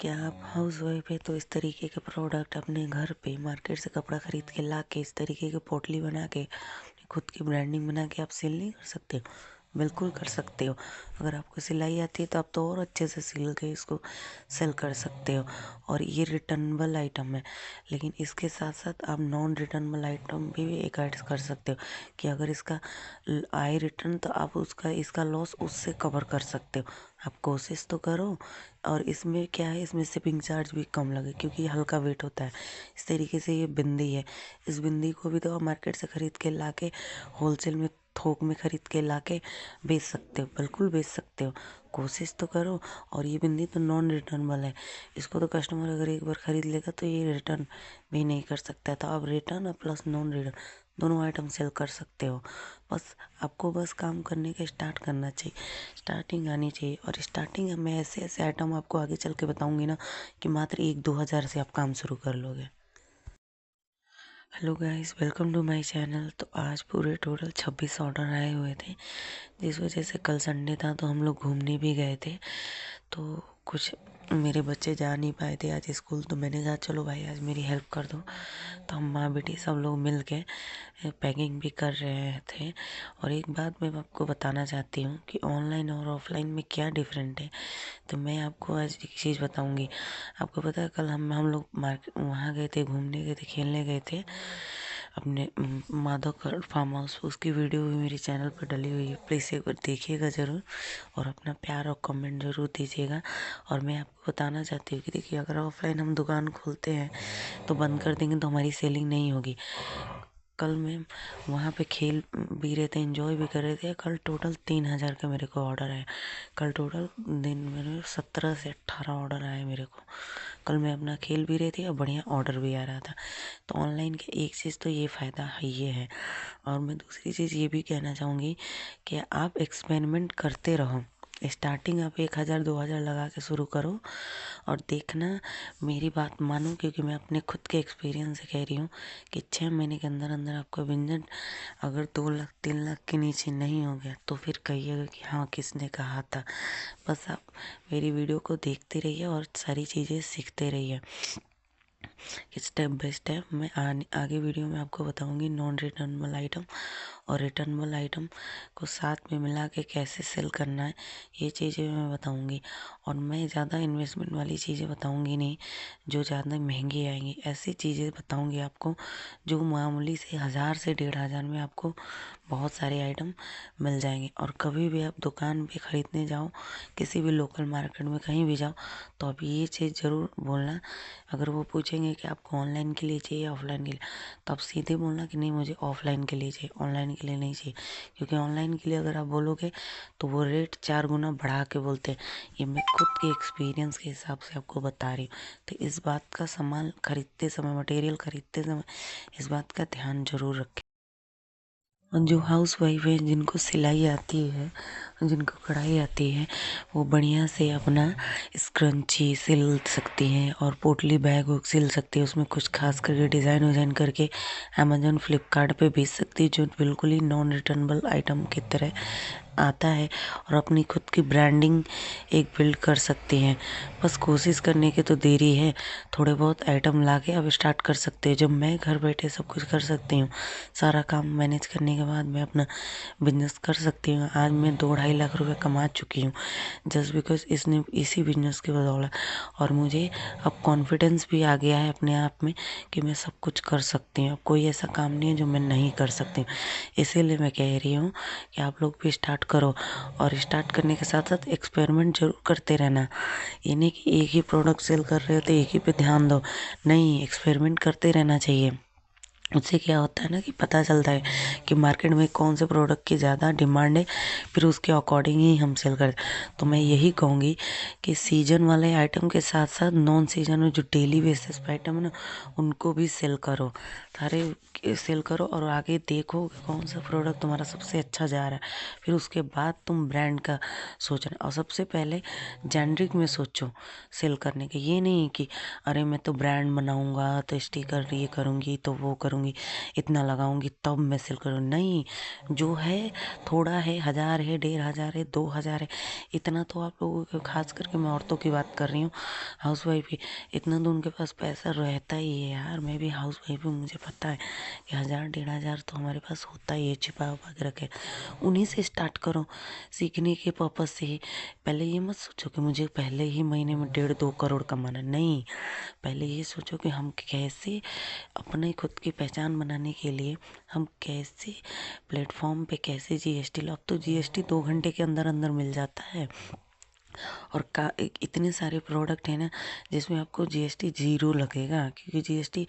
क्या आप house wife है तो इस तरीके के प्रोडक्ट अपने घर पे मार्केट से कपड़ा खरीद के ला के इस तरीके की पोटली बना के खुद की ब्रांडिंग बना के आप सेल नहीं कर सकते हो? बिल्कुल कर सकते हो। अगर आपको सिलाई आती है तो आप तो और अच्छे से सिल के इसको सेल कर सकते हो। और ये रिटर्नेबल आइटम है, लेकिन इसके साथ साथ आप नॉन रिटर्नेबल आइटम भी एक ऐड कर सकते हो कि अगर इसका आए रिटर्न तो आप उसका इसका लॉस उससे कवर कर सकते हो। आप कोशिश तो करो। और इसमें क्या है, इसमें शिपिंग चार्ज भी कम लगे क्योंकि ये हल्का वेट होता है। इस तरीके से ये बिंदी है, इस बिंदी को भी तो आप मार्केट से ख़रीद के ला के होलसेल में थोक में ख़रीद के ला के बेच सकते हो, बिल्कुल बेच सकते हो। कोशिश तो करो। और ये बिंदी तो नॉन रिटर्नेबल है, इसको तो कस्टमर अगर एक बार ख़रीद लेगा तो ये रिटर्न भी नहीं कर सकता है। तो आप रिटर्न और प्लस नॉन रिटर्न दोनों आइटम सेल कर सकते हो। बस काम करने का स्टार्ट करना चाहिए, स्टार्टिंग आनी चाहिए। और स्टार्टिंग में ऐसे ऐसे आइटम आपको आगे चल के बताऊंगी ना कि मात्र 1-2 हज़ार से आप काम शुरू कर लोगे। Hello guys, welcome to my channel. तो आज पूरे टोटल 26 ऑर्डर आए हुए थे, जिस वजह से कल संडे था तो हम लोग घूमने भी गए थे। तो कुछ मेरे बच्चे जा नहीं पाए थे आज स्कूल, तो मैंने कहा चलो भाई आज मेरी हेल्प कर दो। तो हम माँ बेटी सब लोग मिल के पैकिंग भी कर रहे थे। और एक बात मैं आपको बताना चाहती हूँ कि ऑनलाइन और ऑफलाइन में क्या डिफरेंट है। तो मैं आपको आज एक चीज़ बताऊंगी। आपको पता है कल हम लोग मार्केट वहाँ गए थे, घूमने गए थे, खेलने गए थे अपने माधवगढ़ फार्म हाउस। उसकी वीडियो भी मेरे चैनल पर डली हुई है, प्लीज़ एक बार देखिएगा ज़रूर और अपना प्यार और कमेंट ज़रूर दीजिएगा। और मैं आपको बताना चाहती हूँ कि देखिए, अगर ऑफलाइन हम दुकान खोलते हैं तो बंद कर देंगे तो हमारी सेलिंग नहीं होगी। कल मैं वहाँ पे खेल भी रहे थे, एंजॉय भी कर रहे थे। कल टोटल 3,000 का मेरे को ऑर्डर आया। कल टोटल दिन में 17 से 18 ऑर्डर आए मेरे को। कल मैं अपना खेल भी रही थी और बढ़िया ऑर्डर भी आ रहा था। तो ऑनलाइन के एक चीज़ तो ये फ़ायदा है, ये है। और मैं दूसरी चीज़ ये भी कहना चाहूँगी कि आप एक्सपेरिमेंट करते रहो। स्टार्टिंग आप 1,000-2,000 लगा के शुरू करो और देखना। मेरी बात मानो, क्योंकि मैं अपने खुद के एक्सपीरियंस से कह रही हूँ कि 6 महीने के अंदर अंदर आपका व्यंजन अगर 2 लाख 3 लाख के नीचे नहीं हो गया तो फिर कहिएगा कि हाँ किसने कहा था। बस आप मेरी वीडियो को देखते रहिए और सारी चीज़ें सीखते रहिए। स्टेप बाय स्टेप मैं आगे वीडियो में आपको बताऊंगी नॉन रिटर्नेबल आइटम और रिटर्नेबल आइटम को साथ में मिला के कैसे सेल करना है, ये चीज़ें मैं बताऊंगी। और मैं ज़्यादा इन्वेस्टमेंट वाली चीज़ें बताऊंगी नहीं जो ज़्यादा महंगी आएंगी। ऐसी चीज़ें बताऊंगी आपको जो मामूली से 1,000 से 1,500 में आपको बहुत सारे आइटम मिल जाएंगे। और कभी भी आप दुकान पे ख़रीदने जाओ, किसी भी लोकल मार्केट में कहीं भी जाओ, तो आप ये चीज़ ज़रूर बोलना। अगर वो पूछेंगे कि आपको ऑनलाइन के लिए चाहिए या ऑफलाइन के लिए, तो आप सीधे बोलना कि नहीं मुझे ऑफलाइन के लिए चाहिए, ऑनलाइन के लिए नहीं चाहिए। क्योंकि ऑनलाइन के लिए अगर आप बोलोगे तो वो रेट 4 गुना बढ़ा के बोलते हैं। ये मैं खुद के एक्सपीरियंस के हिसाब से आपको बता रही हूँ। तो इस बात का सामान खरीदते समय, मटेरियल खरीदते समय इस बात का ध्यान जरूर रखें। जो हाउस वाइफ है, जिनको सिलाई आती है, जिनको कढ़ाई आती है, वो बढ़िया से अपना स्क्रंची सिल सकती हैं और पोटली बैग वूग सिल सकती है। उसमें कुछ खास करके डिज़ाइन विज़ाइन करके अमेजोन फ्लिपकार्ट पे बेच सकती है, जो बिल्कुल ही नॉन रिटर्नेबल आइटम की तरह आता है। और अपनी खुद की ब्रांडिंग एक बिल्ड कर सकती हैं। बस कोशिश करने की तो देरी है, थोड़े बहुत आइटम ला के अब स्टार्ट कर सकते हैं। जब मैं घर बैठे सब कुछ कर सकती हूँ, सारा काम मैनेज करने के बाद मैं अपना बिजनेस कर सकती हूँ। आज मैं 2-2.5 लाख रुपए कमा चुकी हूँ जस्ट बिकॉज इसी बिजनेस की बदौलत। और मुझे अब कॉन्फिडेंस भी आ गया है अपने आप में कि मैं सब कुछ कर सकती हूँ। अब कोई ऐसा काम नहीं है जो मैं नहीं कर सकती हूँ। इसीलिए मैं कह रही हूँ कि आप लोग भी स्टार्ट करो। और स्टार्ट करने के साथ साथ एक्सपेरिमेंट जरूर करते रहना। ये नहीं कि एक ही प्रोडक्ट सेल कर रहे हो तो एक ही पे ध्यान दो, नहीं, एक्सपेरिमेंट करते रहना चाहिए। उससे क्या होता है ना कि पता चलता है कि मार्केट में कौन से प्रोडक्ट की ज़्यादा डिमांड है, फिर उसके अकॉर्डिंग ही हम सेल करते। तो मैं यही कहूँगी कि सीजन वाले आइटम के साथ साथ नॉन सीजन में जो डेली बेसिस पे आइटम है ना, उनको भी सेल करो। सारे सेल करो और आगे देखो कि कौन सा प्रोडक्ट तुम्हारा सबसे अच्छा जा रहा है। फिर उसके बाद तुम ब्रांड का सोचना। और सबसे पहले जेनरिक में सोचो सेल करने के। ये नहीं कि अरे मैं तो ब्रांड बनाऊंगा तो स्टिकर ये करूँगी तो वो करूँगी। दूंगी, इतना लगाऊंगी तब मैं सेल करूँ। नहीं, जो है थोड़ा है, 1000 है, 1500 है, 2000 है, इतना तो आप लोगों के, खास करके मैं औरतों की बात कर रही हूँ, हाउस वाइफ की, इतना तो उनके पास पैसा रहता ही है यार। मैं भी हाउस वाइफ हूँ, मुझे पता है कि 1000 1500 तो हमारे पास होता ही है छिपा हुआ के रखे। उन्हीं से स्टार्ट करो सीखने के पर्पज से ही। पहले ये मत सोचो कि मुझे पहले ही महीने में 1.5-2 करोड़ कमाना, नहीं। पहले ये सोचो कि हम कैसे अपने खुद की पहचान बनाने के लिए हम कैसे प्लेटफॉर्म पे कैसे जीएसटी लो। अब तो जीएसटी 2 घंटे के अंदर अंदर मिल जाता है, और इतने सारे प्रोडक्ट हैं ना जिसमें आपको जीएसटी 0 लगेगा, क्योंकि जीएसटी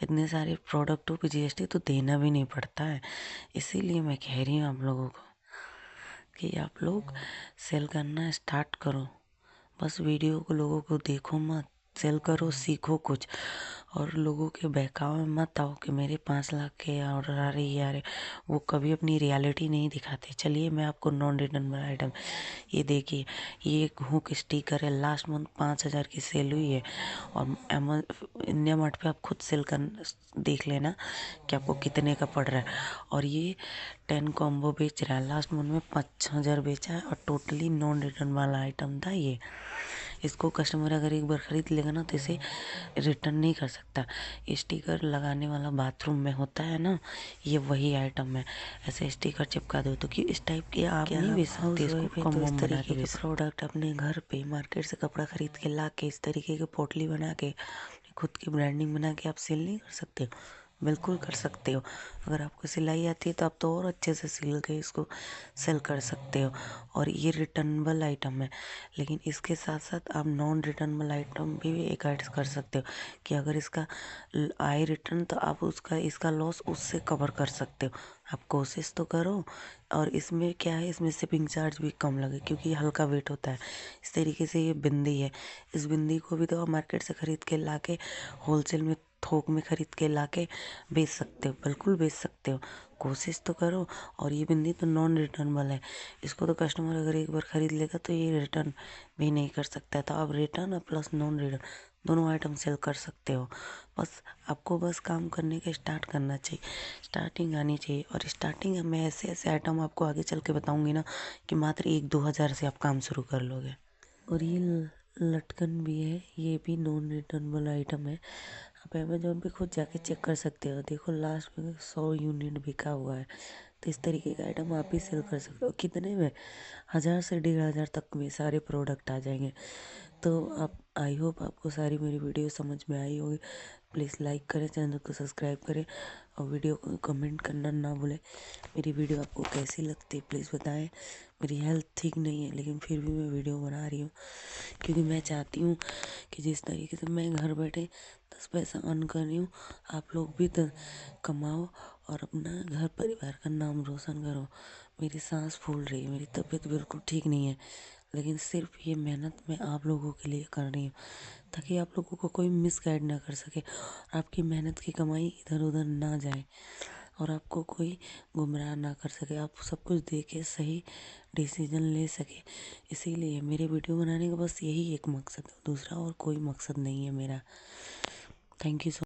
इतने सारे प्रोडक्टों पे जीएसटी तो देना भी नहीं पड़ता है। इसीलिए मैं कह रही हूँ आप लोगों को कि आप लोग सेल करना स्टार्ट करो। बस वीडियो को लोगों को देखो मत, सेल करो, सीखो कुछ। और लोगों के बहकावे में मत आओ कि मेरे 5 लाख के ऑर्डर आ रही है। वो कभी अपनी रियलिटी नहीं दिखाते। चलिए मैं आपको नॉन रिटर्नेबल आइटम, ये देखिए, ये एक हुक स्टिकर है, लास्ट मंथ 5000 की सेल हुई है। और इंडिया मार्ट पे आप खुद सेल कर देख लेना कि आपको कितने का पड़ रहा है। और ये 10 कॉम्बो बेच रहा है, लास्ट मंथ में 5000 बेचा है, और टोटली नॉन रिटर्न वाला आइटम था ये। इसको कस्टमर अगर एक बार खरीद लेगा ना तो इसे रिटर्न नहीं कर सकता। स्टिकर लगाने वाला बाथरूम में होता है ना, ये वही आइटम है। ऐसे स्टिकर चिपका दो तो कि इस टाइप के आप नहीं बेच सकते इसको, कम इस तरीके के प्रोडक्ट अपने घर पे मार्केट से कपड़ा खरीद के ला के इस तरीके की पोटली बना के खुद की ब्रांडिंग बना के आप सेल नहीं कर सकते? बिल्कुल कर सकते हो। अगर आपको सिलाई आती है तो आप तो और अच्छे से सिल के इसको सेल कर सकते हो। और ये रिटर्नेबल आइटम है, लेकिन इसके साथ साथ आप नॉन रिटर्नेबल आइटम भी एक ऐड कर सकते हो कि अगर इसका आए रिटर्न तो आप उसका इसका लॉस उससे कवर कर सकते हो। आप कोशिश तो करो। और इसमें क्या है, इसमें शिपिंग चार्ज भी कम लगे क्योंकि ये हल्का वेट होता है। इस तरीके से ये बिंदी है, इस बिंदी को भी तो आप मार्केट से ख़रीद के ला के होलसेल में थोक में ख़रीद के ला के बेच सकते हो, बिल्कुल बेच सकते हो। कोशिश तो करो। और ये बिंदी तो नॉन रिटर्नेबल है, इसको तो कस्टमर अगर एक बार ख़रीद लेगा तो ये रिटर्न भी नहीं कर सकता है। तो आप रिटर्न और प्लस नॉन रिटर्न दोनों आइटम सेल कर सकते हो। बस काम करने के स्टार्ट करना चाहिए, स्टार्टिंग आनी चाहिए। और स्टार्टिंग में ऐसे ऐसे आइटम आपको आगे चल के बताऊंगी ना कि मात्र 1-2 हज़ार से आप काम शुरू कर लोगे। और ये लटकन भी है, ये भी नॉन रिटर्नेबल आइटम है। आप अमेजोन पे खुद जाके चेक कर सकते हो, देखो लास्ट में 100 यूनिट बिका हुआ है। तो इस तरीके का आइटम आप भी सेल कर सकते हो। कितने में? 1000 से 1500 तक में सारे प्रोडक्ट आ जाएंगे। तो आप, आई होप आपको सारी मेरी वीडियो समझ में आई होगी। प्लीज़ लाइक करें, चैनल को सब्सक्राइब करें, और वीडियो को कमेंट करना ना भूलें। मेरी वीडियो आपको कैसी लगती है प्लीज़ बताएं। मेरी हेल्थ ठीक नहीं है लेकिन फिर भी मैं वीडियो बना रही हूँ, क्योंकि मैं चाहती हूँ कि जिस तरीके से मैं घर बैठे 10 पैसा अर्न कर रही हूँ, आप लोग भी कमाओ और अपना घर परिवार का नाम रोशन करो। मेरी सांस फूल रही है, मेरी तबीयत बिल्कुल ठीक नहीं है, लेकिन सिर्फ ये मेहनत मैं आप लोगों के लिए कर रही हूँ ताकि आप लोगों को कोई मिसगाइड ना कर सके, आपकी मेहनत की कमाई इधर उधर ना जाए, और आपको कोई गुमराह ना कर सके। आप सब कुछ देखे सही डिसीजन ले सके। इसीलिए मेरे वीडियो बनाने का बस यही एक मकसद है, दूसरा और कोई मकसद नहीं है मेरा। Thank you so